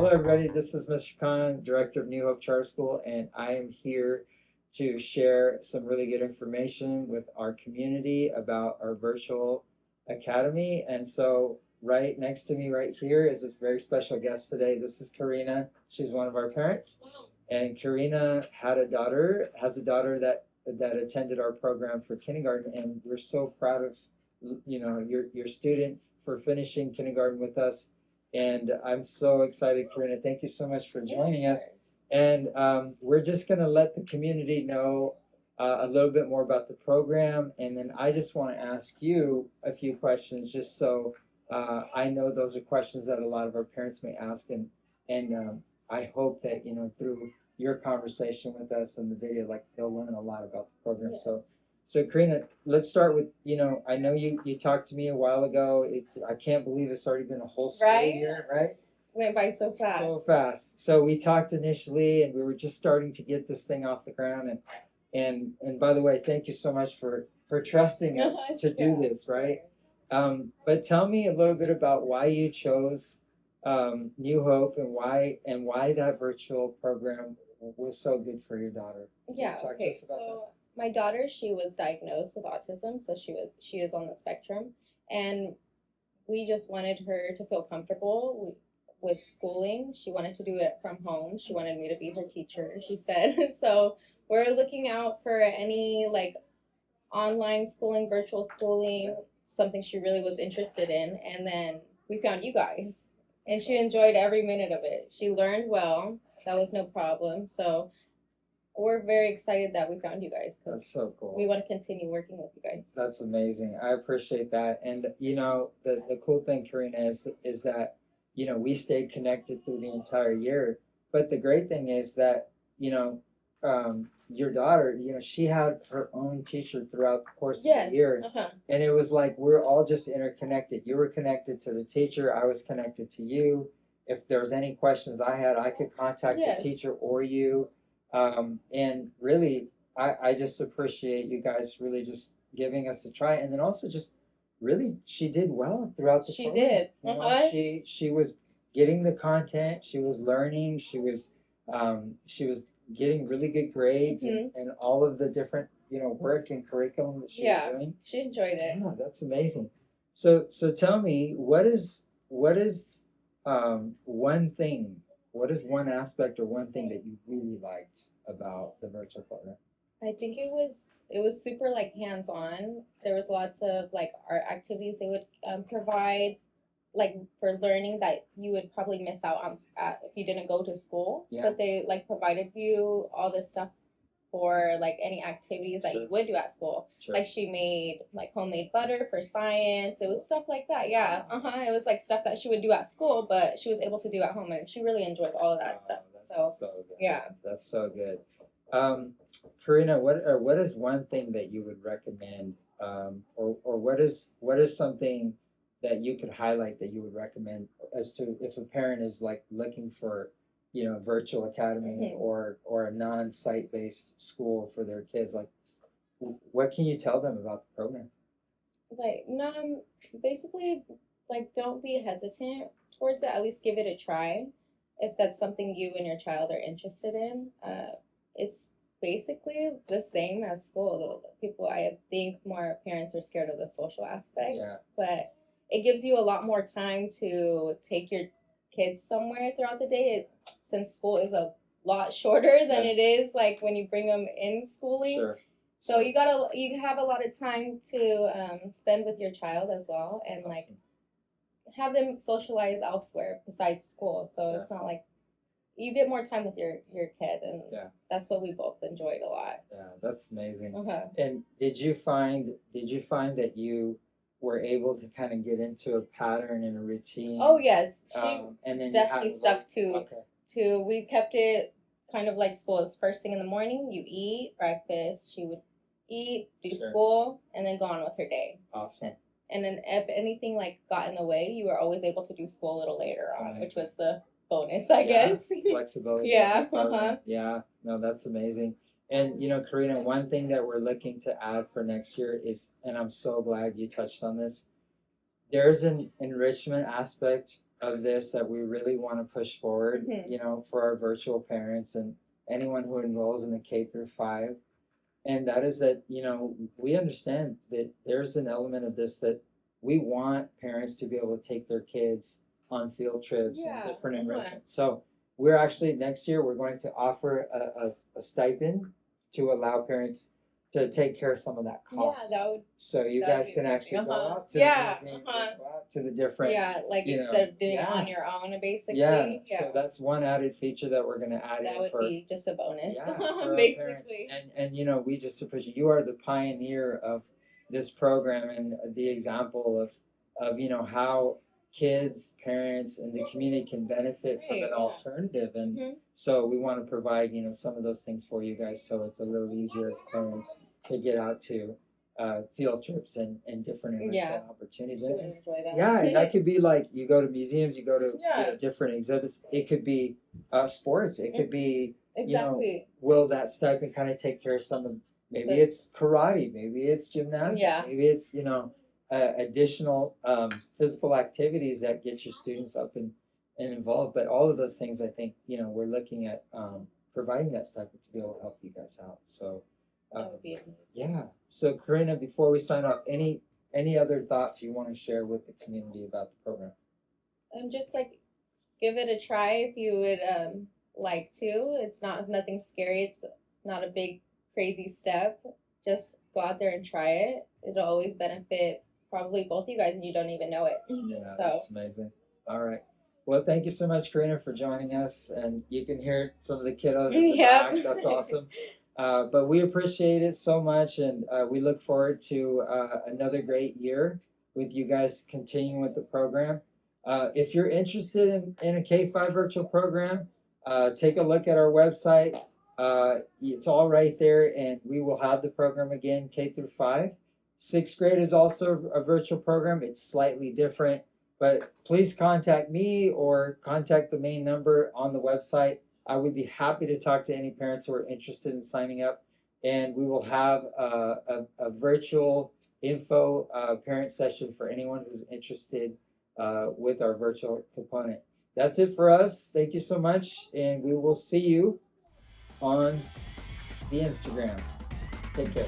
Hello, everybody. This is Mr. Khan, Director of New Hope Charter School, and I am here to share some really good information with our community about our virtual academy. And so, right next to me, right here, is this very special guest today. This is Karina. She's one of our parents, and Karina has a daughter that attended our program for kindergarten, and we're so proud of your student for finishing kindergarten with us. And I'm so excited, Karina. Thank you so much for joining us. And we're just going to let the community know a little bit more about the program. And then I just want to ask you a few questions just so I know those are questions that a lot of our parents may ask. And I hope that, through your conversation with us and the video, like they'll learn a lot about the program. Yes. So Karina, let's start with, I know you talked to me a while ago. I can't believe it's already been a whole school year, right? Went by so fast. So fast. So we talked initially, and we were just starting to get this thing off the ground. And by the way, thank you so much for trusting us to do this, right? But tell me a little bit about why you chose New Hope and why that virtual program was so good for your daughter. Yeah. Okay. So my daughter, she was diagnosed with autism, so she is on the spectrum, and we just wanted her to feel comfortable with schooling. She wanted to do it from home. She wanted me to be her teacher, she said. So we're looking out for any like online schooling, virtual schooling, something she really was interested in, and then we found you guys, and she enjoyed every minute of it. She learned well. That was no problem. So we're very excited that we found you guys. That's so cool. We want to continue working with you guys. That's amazing. I appreciate that. And the cool thing, Karina, is that we stayed connected through the entire year. But the great thing is that your daughter, she had her own teacher throughout the course of the year, and it was like we're all just interconnected. You were connected to the teacher. I was connected to you. If there was any questions I had, I could contact the teacher or you. And really, I just appreciate you guys really just giving us a try. And then also just really, she did well throughout the program. She was getting the content. She was learning. She was getting really good grades and all of the different, work and curriculum that she was doing. She enjoyed it. Yeah, that's amazing. So tell me, what is one aspect or one thing that you really liked about the virtual program? I think it was super like hands-on. There was lots of like art activities they would provide, like for learning that you would probably miss out on if you didn't go to school. Yeah. But they like provided you all this stuff for like any activities that you would do at school. Sure. Like she made like homemade butter for science. It was stuff like that. Yeah. It was like stuff that she would do at school, but she was able to do at home, and she really enjoyed all of that stuff. So good. Yeah. That's so good. Karina, what is one thing that you would recommend, or what is something that you could highlight that you would recommend as to if a parent is like looking for virtual academy or a non-site based school for their kids? Like, what can you tell them about the program? Like, basically, like, don't be hesitant towards it. At least give it a try if that's something you and your child are interested in. It's basically the same as school. I think more parents are scared of the social aspect, but it gives you a lot more time to take your kids somewhere throughout the day, since school is a lot shorter than it is like when you bring them in schooling. Sure. So you have a lot of time to spend with your child as well, and like have them socialize elsewhere besides school. So it's not like you get more time with your kid, and that's what we both enjoyed a lot. Yeah, that's amazing. And did you find that you were able to kind of get into a pattern and a routine? Oh yes, and then definitely stuck to. We kept it kind of like school. Is first thing in the morning, you eat breakfast. She would eat, do school, and then go on with her day. Awesome. And then if anything like got in the way, you were always able to do school a little later on, which was the bonus, I guess. Flexibility. Yeah. Yeah. No, that's amazing. And Karina, one thing that we're looking to add for next year is, and I'm so glad you touched on this, there's an enrichment aspect of this that we really want to push forward, Mhm. you know, for our virtual parents and anyone who enrolls in the K-5. And that is that, you know, we understand that there's an element of this that we want parents to be able to take their kids on field trips and Yeah, different uh-huh. enrichments. So we're actually next year we're going to offer a stipend to allow parents to take care of some of that Yeah, cost. that would So you that would guys be can amazing. actually go Uh-huh. out to Yeah, the museums uh-huh. and go out to the different, Yeah, like you instead know, of doing it yeah. on your own, basically. Yeah, Yeah, so that's one added feature that we're gonna add that in would for be just a bonus, yeah, for our parents. basically. And you know, we just appreciate you are the pioneer of this program and the example of you know how kids, parents, and the community can benefit from Right, an yeah. alternative. And Mhm. so we want to provide, you know, some of those things for you guys so it's a little easier as parents to get out to field trips and different enrichment Yeah, opportunities. I would And enjoy that. yeah, and that could be like you go to museums, you go to you Yeah. know different exhibits. It could be sports. It could be you know, Exactly. will that stipend kind of take care of some of maybe The- it's karate, maybe it's gymnastics, Yeah. maybe it's you know additional physical activities that get your students up and involved. But all of those things, I think you know we're looking at providing that stipend to be able to help you guys out. So That would be amazing. yeah. So Karina, before we sign off, any other thoughts you want to share with the community about the program? Just like give it a try if you would like to. It's nothing scary. It's not a big crazy step. Just go out there and try it. It'll always benefit probably both you guys and you don't even know it. Yeah, So that's amazing. All right. Well, thank you so much, Karina, for joining us. And you can hear some of the kiddos in the Yep. back. That's awesome. But we appreciate it so much, and we look forward to another great year with you guys continuing with the program. If you're interested in a K-5 virtual program, take a look at our website. It's all right there, and we will have the program again, K-5. Sixth grade is also a virtual program. It's slightly different, but please contact me or contact the main number on the website. I would be happy to talk to any parents who are interested in signing up, and we will have a virtual info parent session for anyone who's interested with our virtual component. That's it for us. Thank you so much, and we will see you on the Instagram. Take care.